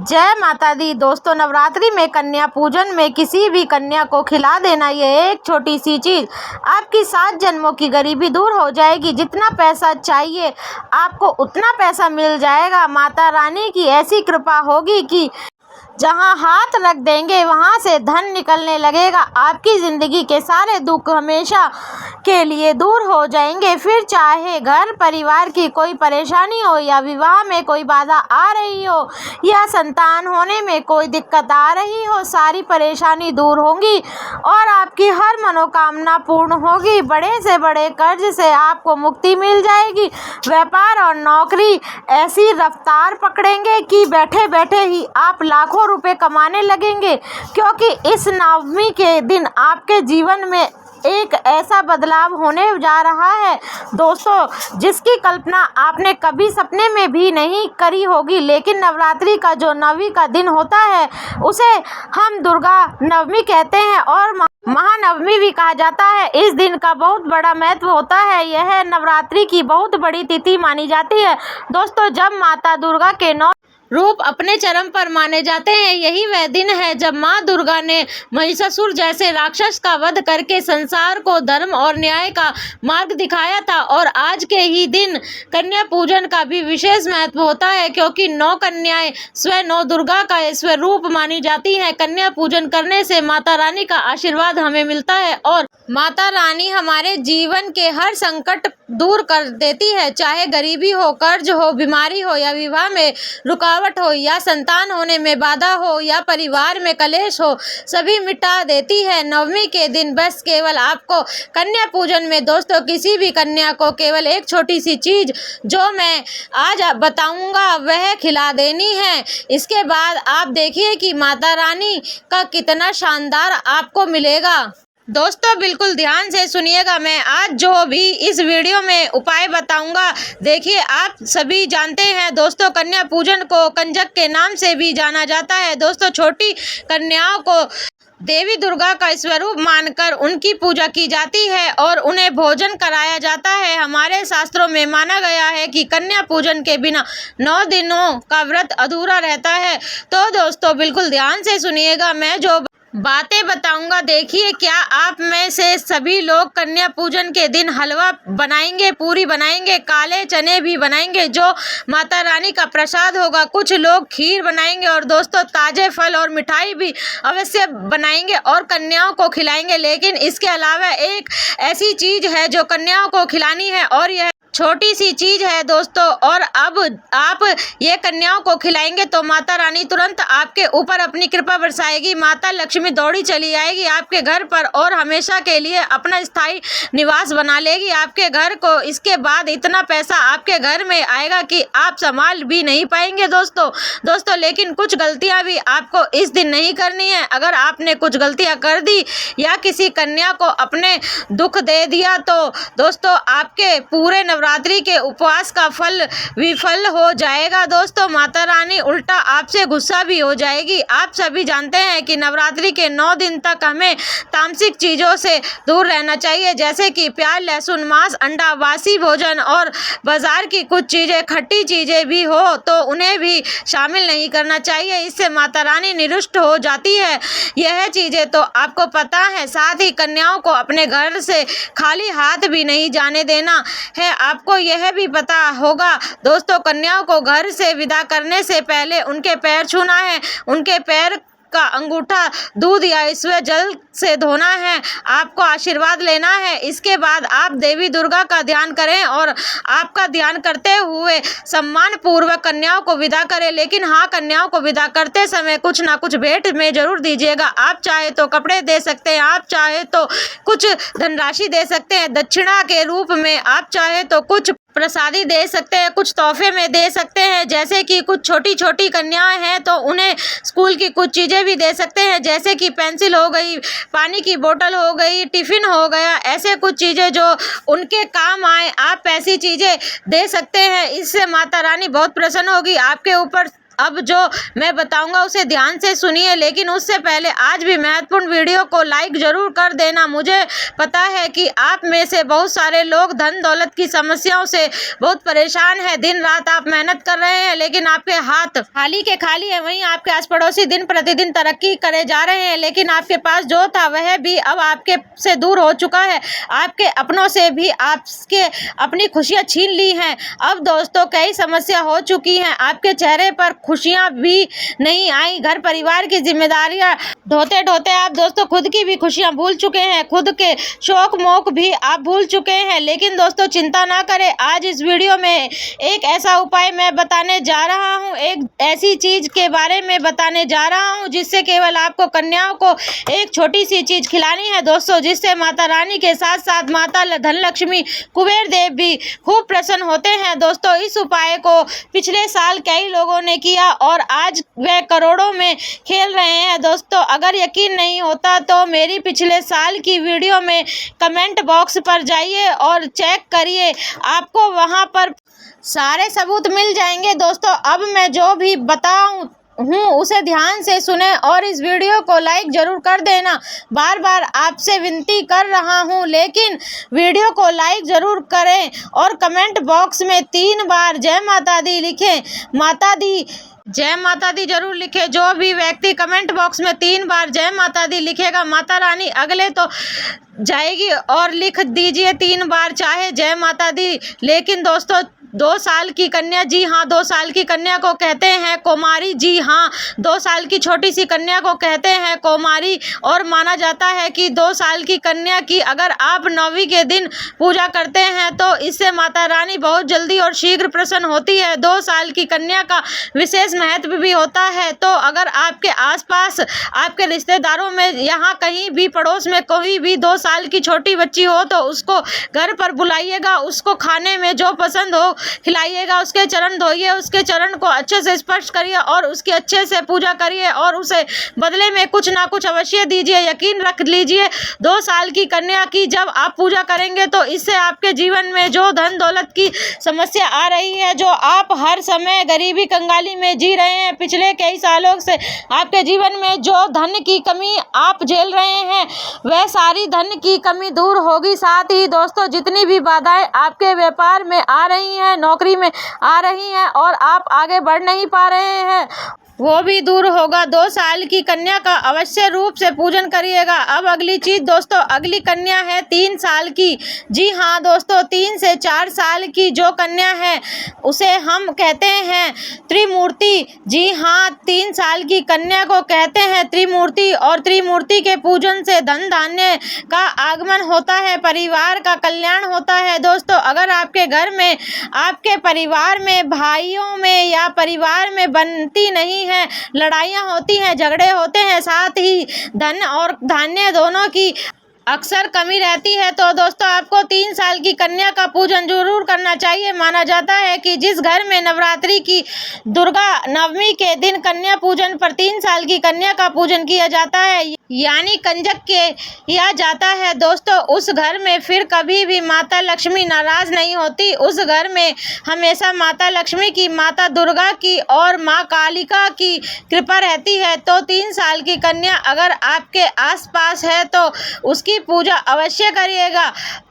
जय माता दी। दोस्तों, नवरात्रि में कन्या पूजन में किसी भी कन्या को खिला देना, ये एक छोटी सी चीज आपकी 7 जन्मों की गरीबी दूर हो जाएगी। जितना पैसा चाहिए आपको उतना पैसा मिल जाएगा। माता रानी की ऐसी कृपा होगी कि जहां हाथ रख देंगे वहां से धन निकलने लगेगा। आपकी जिंदगी के सारे दुख हमेशा के लिए दूर हो जाएंगे। फिर चाहे घर परिवार की कोई परेशानी हो, या विवाह में कोई बाधा आ रही हो, या संतान होने में कोई दिक्कत आ रही हो, सारी परेशानी दूर होंगी और आपकी हर मनोकामना पूर्ण होगी। बड़े से बड़े कर्ज से आपको मुक्ति मिल जाएगी। व्यापार और नौकरी ऐसी रफ्तार पकड़ेंगे कि बैठे बैठे ही आप लाखों रुपए कमाने लगेंगे, क्योंकि इस नवमी के दिन आपके जीवन में एक ऐसा बदलाव होने जा रहा है दोस्तों, जिसकी कल्पना आपने कभी सपने में भी नहीं करी होगी। लेकिन नवरात्रि का जो नवमी का दिन होता है उसे हम दुर्गा नवमी कहते हैं और महानवमी भी कहा जाता है। इस दिन का बहुत बड़ा महत्व होता है। यह नवरात्रि की बहुत बड़ी तिथि मानी जाती है दोस्तों, जब माता दुर्गा के 9 रूप अपने चरम पर माने जाते हैं। यही वह दिन है जब माँ दुर्गा ने महिषासुर जैसे राक्षस का वध करके संसार को धर्म और न्याय का मार्ग दिखाया था। और आज के ही दिन कन्या पूजन का भी विशेष महत्व होता है, क्योंकि 9 कन्याएं स्वयं 9 दुर्गा का स्वरूप मानी जाती हैं। कन्या पूजन करने से माता रानी का आशीर्वाद हमें मिलता है और माता रानी हमारे जीवन के हर संकट दूर कर देती है। चाहे गरीबी हो, कर्ज हो, बीमारी हो, या विवाह में रुकावट हो, या संतान होने में बाधा हो, या परिवार में कलेश हो, सभी मिटा देती है नवमी के दिन। बस केवल आपको कन्या पूजन में दोस्तों किसी भी कन्या को केवल एक छोटी सी चीज जो मैं आज बताऊंगा वह खिला देनी है। इसके बाद आप देखिए कि माता रानी का कितना शानदार आपको मिलेगा। दोस्तों, बिल्कुल ध्यान से सुनिएगा। मैं आज जो भी इस वीडियो में उपाय बताऊंगा, देखिए आप सभी जानते हैं दोस्तों, कन्या पूजन को कंजक के नाम से भी जाना जाता है। दोस्तों, छोटी कन्याओं को देवी दुर्गा का स्वरूप मानकर उनकी पूजा की जाती है और उन्हें भोजन कराया जाता है। हमारे शास्त्रों में माना गया है कि कन्या पूजन के बिना 9 दिनों का व्रत अधूरा रहता है। तो दोस्तों, बिल्कुल ध्यान से सुनिएगा। मैं जो बातें बताऊंगा, देखिए क्या आप में से सभी लोग कन्या पूजन के दिन हलवा बनाएंगे, पूरी बनाएंगे, काले चने भी बनाएंगे जो माता रानी का प्रसाद होगा। कुछ लोग खीर बनाएंगे और दोस्तों ताजे फल और मिठाई भी अवश्य बनाएंगे और कन्याओं को खिलाएंगे। लेकिन इसके अलावा एक ऐसी चीज है जो कन्याओं को खिलानी है और यह छोटी सी चीज है दोस्तों, और अब आप ये कन्याओं को खिलाएंगे तो माता रानी तुरंत आपके ऊपर अपनी कृपा बरसाएगी। माता लक्ष्मी दौड़ी चली आएगी आपके घर पर और हमेशा के लिए अपना स्थायी निवास बना लेगी आपके घर को। इसके बाद इतना पैसा आपके घर में आएगा कि आप संभाल भी नहीं पाएंगे दोस्तों। लेकिन कुछ गलतियां भी आपको इस दिन नहीं करनी है। अगर आपने कुछ गलतियां कर दी या किसी कन्या को अपने दुख दे दिया तो दोस्तों आपके पूरे नवरात्रि के उपवास का फल विफल हो जाएगा दोस्तों। माता रानी उल्टा आपसे गुस्सा भी हो जाएगी। आप सभी जानते हैं कि नवरात्रि के 9 दिन तक हमें तामसिक चीजों से दूर रहना चाहिए, जैसे कि प्याज, लहसुन, मांस, अंडा, बासी भोजन और बाजार की कुछ चीजें, खट्टी चीजें भी हो तो उन्हें भी शामिल नहीं करना चाहिए। इससे माता रानी निरुष्ट हो जाती है। यह चीजें तो आपको पता है। साथ ही कन्याओं को अपने घर से खाली हाथ भी नहीं जाने देना है। आपको यह भी पता होगा दोस्तों, कन्याओं को घर से विदा करने से पहले उनके पैर छूना है। उनके पैर का अंगूठा दूध या ईश्वर जल से धोना है। आपको आशीर्वाद लेना है। इसके बाद आप देवी दुर्गा का ध्यान करें और आपका ध्यान करते हुए सम्मान पूर्वक कन्याओं को विदा करें। लेकिन हाँ, कन्याओं को विदा करते समय कुछ ना कुछ भेंट में जरूर दीजिएगा। आप चाहे तो कपड़े दे सकते हैं, आप चाहे तो कुछ धनराशि दे सकते हैं दक्षिणा के रूप में, आप चाहे तो कुछ प्रसादी दे सकते हैं, कुछ तोहफे में दे सकते हैं। जैसे कि कुछ छोटी छोटी कन्याएं हैं तो उन्हें स्कूल की कुछ चीज़ें भी दे सकते हैं, जैसे कि पेंसिल हो गई, पानी की बोतल हो गई, टिफ़िन हो गया। ऐसे कुछ चीज़ें जो उनके काम आए, आप ऐसी चीज़ें दे सकते हैं। इससे माता रानी बहुत प्रसन्न होगी आपके ऊपर। अब जो मैं बताऊंगा उसे ध्यान से सुनिए, लेकिन उससे पहले आज भी महत्वपूर्ण वीडियो को लाइक जरूर कर देना। मुझे पता है कि आप में से बहुत सारे लोग धन दौलत की समस्याओं से बहुत परेशान हैं। दिन रात आप मेहनत कर रहे हैं, लेकिन आपके हाथ खाली के खाली है। वहीं आपके आस पड़ोसी दिन प्रतिदिन तरक्की करे जा रहे हैं, लेकिन आपके पास जो था वह भी अब आपके से दूर हो चुका है। आपके अपनों से भी आपके अपनी खुशियां छीन ली हैं। अब दोस्तों कई समस्या हो चुकी हैं, आपके चेहरे पर खुशियां भी नहीं आई। घर परिवार की जिम्मेदारियां ढोते ढोते आप दोस्तों खुद की भी खुशियां भूल चुके हैं, खुद के शौक मौक भी आप भूल चुके हैं। लेकिन दोस्तों चिंता ना करें, आज इस वीडियो में एक ऐसा उपाय मैं बताने जा रहा हूं, एक ऐसी चीज के बारे में बताने जा रहा हूं जिससे केवल आपको कन्याओं को एक छोटी सी चीज खिलानी है दोस्तों, जिससे माता रानी के साथ साथ माता धनलक्ष्मी कुबेर देव भी खूब प्रसन्न होते हैं। दोस्तों इस उपाय को पिछले साल कई लोगों ने किया और आज वह करोड़ों में खेल रहे हैं। दोस्तों अगर यकीन नहीं होता तो मेरी पिछले साल की वीडियो में कमेंट बॉक्स पर जाइए और चेक करिए, आपको वहां पर सारे सबूत मिल जाएंगे। दोस्तों अब मैं जो भी बताऊं उसे ध्यान से सुने और इस वीडियो को लाइक जरूर कर देना। बार बार आपसे विनती कर रहा हूं, लेकिन वीडियो को लाइक जरूर करें और कमेंट बॉक्स में 3 बार जय माता दी लिखें। माता दी जय माता दी जरूर लिखे। जो भी व्यक्ति कमेंट बॉक्स में 3 बार जय माता दी लिखेगा, माता रानी अगले तो जाएगी और लिख दीजिए 3 बार चाहे जय माता दी। लेकिन दोस्तों 2 साल की कन्या, जी हाँ 2 साल की कन्या को कहते हैं कौमारी, जी हाँ 2 साल की छोटी सी कन्या को कहते हैं कौमारी। और माना जाता है कि 2 साल की कन्या की अगर आप 9वीं के दिन पूजा करते हैं तो इससे माता रानी बहुत जल्दी और शीघ्र प्रसन्न होती है। 2 साल की कन्या का विशेष महत्व भी होता है। तो अगर आपके आसपास आपके रिश्तेदारों में यहाँ कहीं भी पड़ोस में कोई भी 2 साल की छोटी बच्ची हो तो उसको घर पर बुलाइएगा, उसको खाने में जो पसंद हो खिलाइएगा, उसके चरण धोइए, उसके चरण को अच्छे से स्पर्श करिए और उसकी अच्छे से पूजा करिए और उसे बदले में कुछ ना कुछ अवश्य दीजिए। यकीन रख लीजिए 2 साल की कन्या की जब आप पूजा करेंगे तो इससे आपके जीवन में जो धन दौलत की समस्या आ रही है, जो आप हर समय गरीबी कंगाली में जी रहे हैं, पिछले कई सालों से आपके जीवन में जो धन की कमी आप झेल रहे हैं वह सारी धन की कमी दूर होगी। साथ ही दोस्तों जितनी भी बाधाएं आपके व्यापार में आ रही हैं, नौकरी में आ रही हैं और आप आगे बढ़ नहीं पा रहे हैं, वो भी दूर होगा। 2 साल की कन्या का अवश्य रूप से पूजन करिएगा। अब अगली चीज दोस्तों, अगली कन्या है 3 साल की। जी हाँ दोस्तों 3 से 4 साल की जो कन्या है उसे हम कहते हैं त्रिमूर्ति। जी हाँ 3 साल की कन्या को कहते हैं त्रिमूर्ति और त्रिमूर्ति के पूजन से धन धान्य का आगमन होता है, परिवार का कल्याण होता है। दोस्तों अगर आपके घर में, आपके परिवार में, भाइयों में या परिवार में बनती नहीं है, लड़ाइयाँ होती हैं, झगड़े होते हैं, साथ ही धन और धान्य दोनों की अक्सर कमी रहती है, तो दोस्तों आपको 3 साल की कन्या का पूजन जरूर करना चाहिए। माना जाता है कि जिस घर में नवरात्रि की दुर्गा नवमी के दिन कन्या पूजन पर 3 साल की कन्या का पूजन किया जाता है, यानी कंजक किया जाता है दोस्तों, उस घर में फिर कभी भी माता लक्ष्मी नाराज नहीं होती। उस घर में हमेशा माता लक्ष्मी की, माता दुर्गा की और माँ कालिका की कृपा रहती है। तो 3 साल की कन्या अगर आपके आसपास है तो उसकी पूजा अवश्य करिएगा।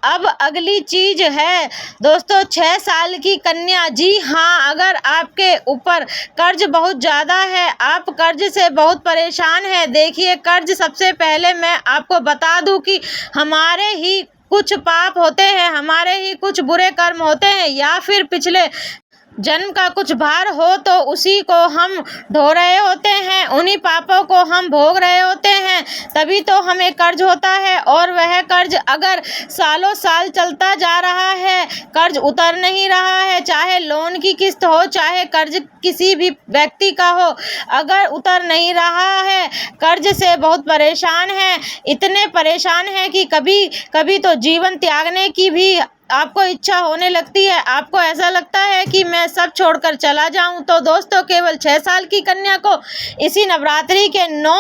अब अगली चीज है दोस्तों 6 साल की कन्या। जी हाँ अगर आपके ऊपर कर्ज बहुत ज़्यादा है, आप कर्ज से बहुत परेशान हैं। देखिए कर्ज, सबसे पहले मैं आपको बता दूं कि हमारे ही कुछ पाप होते हैं, हमारे ही कुछ बुरे कर्म होते हैं या फिर पिछले जन्म का कुछ भार हो तो उसी को हम ढो रहे होते हैं, उन्हीं पापों को हम भोग रहे होते हैं, तभी तो हमें कर्ज होता है। और वह कर्ज अगर सालों साल चलता जा रहा है, कर्ज उतर नहीं रहा है, चाहे लोन की किस्त हो, चाहे कर्ज किसी भी व्यक्ति का हो, अगर उतर नहीं रहा है, कर्ज से बहुत परेशान है, इतने परेशान है कि कभी कभी तो जीवन त्यागने की भी आपको इच्छा होने लगती है, आपको ऐसा लगता है कि मैं सब छोड़कर चला जाऊं। तो दोस्तों केवल 6 साल की कन्या को इसी नवरात्रि के 9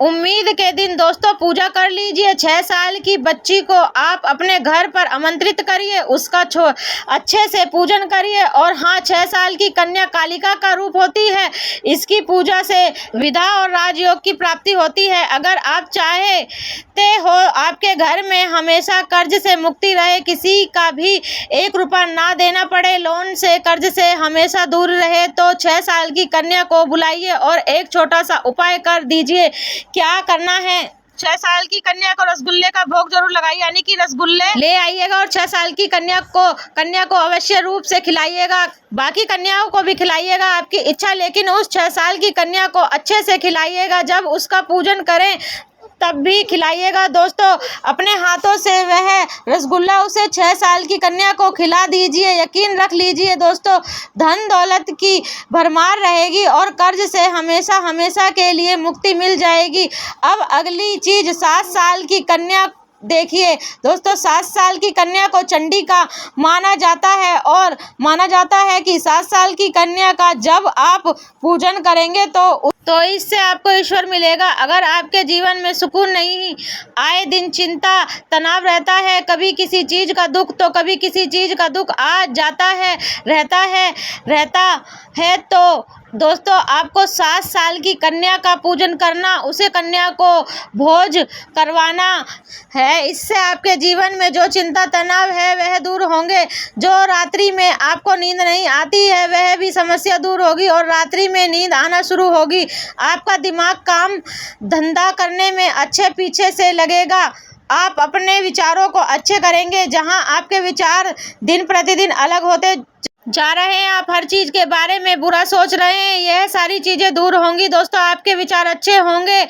उम्मीद के दिन दोस्तों पूजा कर लीजिए। 6 साल की बच्ची को आप अपने घर पर आमंत्रित करिए, उसका अच्छे से पूजन करिए। और हाँ, 6 साल की कन्या कालिका का रूप होती है, इसकी पूजा से विद्या और राजयोग की प्राप्ति होती है। अगर आप चाहते हो आपके घर में हमेशा कर्ज से मुक्ति रहे, किसी का भी 1 रुपया ना देना पड़े, लोन से कर्ज से हमेशा दूर रहे, तो 6 साल की कन्या को बुलाइए और एक छोटा सा उपाय कर दीजिए। क्या करना है? 6 साल की कन्या को रसगुल्ले का भोग जरूर लगाइए, यानी कि रसगुल्ले ले आइएगा और 6 साल की कन्या को अवश्य रूप से खिलाइएगा। बाकी कन्याओं को भी खिलाइएगा, आपकी इच्छा, लेकिन उस 6 साल की कन्या को अच्छे से खिलाइएगा। जब उसका पूजन करें तब भी खिलाइएगा। दोस्तों, अपने हाथों से वह रसगुल्ला उसे 6 साल की कन्या को खिला दीजिए। यकीन रख लीजिए दोस्तों, धन दौलत की भरमार रहेगी और कर्ज से हमेशा हमेशा के लिए मुक्ति मिल जाएगी। अब अगली चीज, 7 साल की कन्या देखिए दोस्तों, 7 साल की कन्या को चंडी का माना जाता है और माना जाता है कि 7 साल की कन्या का जब आप पूजन करेंगे तो इससे आपको ईश्वर मिलेगा। अगर आपके जीवन में सुकून नहीं, आए दिन चिंता तनाव रहता है, कभी किसी चीज का दुख तो कभी किसी चीज का दुख आ जाता है रहता है तो दोस्तों आपको 7 साल की कन्या का पूजन करना, उसे कन्या को भोज करवाना है। इससे आपके जीवन में जो चिंता तनाव है वह दूर होंगे। जो रात्रि में आपको नींद नहीं आती है वह भी समस्या दूर होगी और रात्रि में नींद आना शुरू होगी। आपका दिमाग काम धंधा करने में अच्छे पीछे से लगेगा। आप अपने विचारों को अच्छे करेंगे। जहां आपके विचार दिन प्रतिदिन अलग होते जा रहे हैं, आप हर चीज के बारे में बुरा सोच रहे हैं, यह सारी चीजें दूर होंगी। दोस्तों, आपके विचार अच्छे होंगे।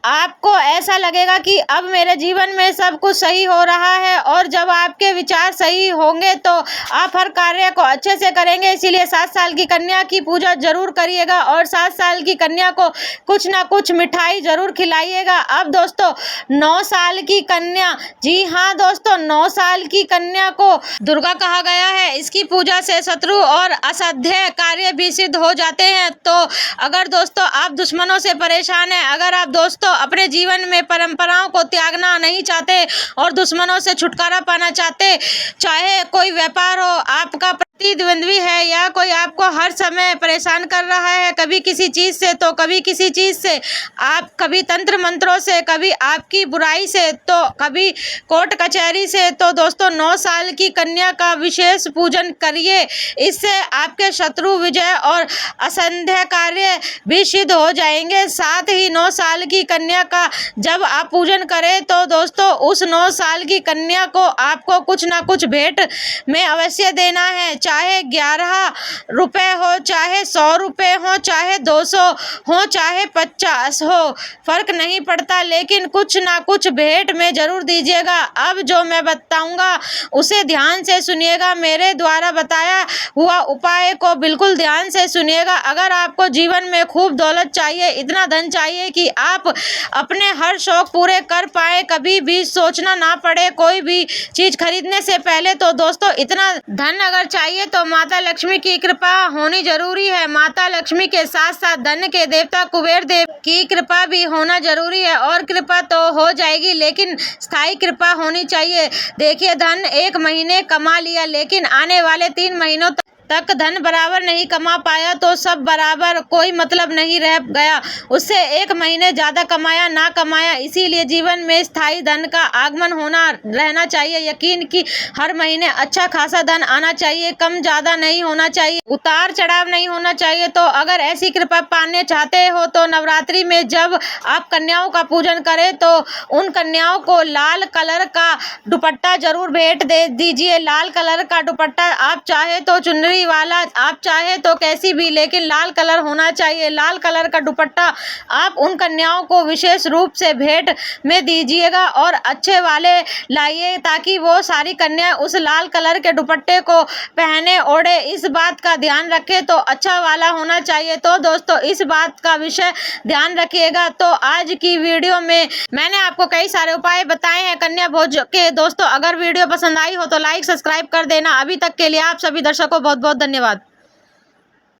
आपको ऐसा लगेगा कि अब मेरे जीवन में सब कुछ सही हो रहा है। और जब आपके विचार सही होंगे तो आप हर कार्य को अच्छे से करेंगे। इसीलिए 7 साल की कन्या की पूजा जरूर करिएगा और 7 साल की कन्या को कुछ ना कुछ मिठाई जरूर खिलाइएगा। अब दोस्तों, 9 साल की कन्या, जी हाँ दोस्तों, 9 साल की कन्या को दुर्गा कहा गया है। इसकी पूजा से शत्रु और असाध्य कार्य भी सिद्ध हो जाते हैं। तो अगर दोस्तों आप दुश्मनों से परेशान हैं, अगर आप दोस्तों अपने जीवन में परंपराओं को त्यागना नहीं चाहते और दुश्मनों से छुटकारा पाना चाहते, चाहे कोई व्यापार हो, आपका प्रतिद्वंद्वी है या कोई आपको हर समय परेशान कर रहा है, कभी किसी चीज से तो कभी किसी चीज से, आप कभी तंत्र मंत्रों से, कभी आपकी बुराई से, तो कभी कोर्ट कचहरी से, तो दोस्तों 9 साल की कन्या का विशेष पूजन करिए। इससे आपके शत्रु विजय और असंध्य कार्य भी सिद्ध हो जाएंगे। साथ ही 9 साल की कन्या का जब आप पूजन करें तो दोस्तों उस 9 साल की कन्या को आपको कुछ ना कुछ भेंट में अवश्य देना है। चाहे 11 रुपए हो, चाहे 100 रुपए हो, चाहे 200 हो, चाहे 50 हो, फर्क नहीं पड़ता, लेकिन कुछ ना कुछ भेंट में जरूर दीजिएगा। अब जो मैं बताऊंगा उसे ध्यान से सुनिएगा। मेरे द्वारा बताया हुआ उपाय को बिल्कुल ध्यान से सुनिएगा। अगर आपको जीवन में खूब दौलत चाहिए, इतना धन चाहिए कि आप अपने हर शौक पूरे कर पाए, कभी भी सोचना ना पड़े कोई भी चीज खरीदने से पहले, तो दोस्तों इतना धन अगर चाहिए तो माता लक्ष्मी की कृपा होनी जरूरी है। माता लक्ष्मी के साथ साथ धन के देवता कुबेर देव की कृपा भी होना जरूरी है। और कृपा तो हो जाएगी, लेकिन स्थायी कृपा होनी चाहिए। देखिए, धन 1 महीने कमा लिया, लेकिन आने वाले 3 महीनों तक धन बराबर नहीं कमा पाया तो सब बराबर, कोई मतलब नहीं रह गया। उससे 1 महीने ज्यादा कमाया ना कमाया, इसीलिए जीवन में स्थायी धन का आगमन होना रहना चाहिए। यकीन कि हर महीने अच्छा खासा धन आना चाहिए, कम ज्यादा नहीं होना चाहिए, उतार चढ़ाव नहीं होना चाहिए। तो अगर ऐसी कृपा पाने चाहते हो तो नवरात्रि में जब आप कन्याओं का पूजन करें तो उन कन्याओं को लाल कलर का दुपट्टा जरूर भेंट दे दीजिए। लाल कलर का दुपट्टा, आप चाहे तो चुनरी वाला, आप चाहे तो कैसी भी, लेकिन लाल कलर होना चाहिए। लाल कलर का दुपट्टा आप उन कन्याओं को विशेष रूप से भेंट में दीजिएगा और अच्छे वाले लाइए, ताकि वो सारी कन्या उस लाल कलर के दुपट्टे को पहने ओढ़े। इस बात का ध्यान रखें तो अच्छा वाला होना चाहिए। तो दोस्तों इस बात का विषय ध्यान रखिएगा। तो आज की वीडियो में मैंने आपको कई सारे उपाय बताए हैं कन्या भोज के। दोस्तों अगर वीडियो पसंद आई हो तो लाइक सब्सक्राइब कर देना। अभी तक के लिए आप सभी दर्शकों को बहुत बहुत धन्यवाद।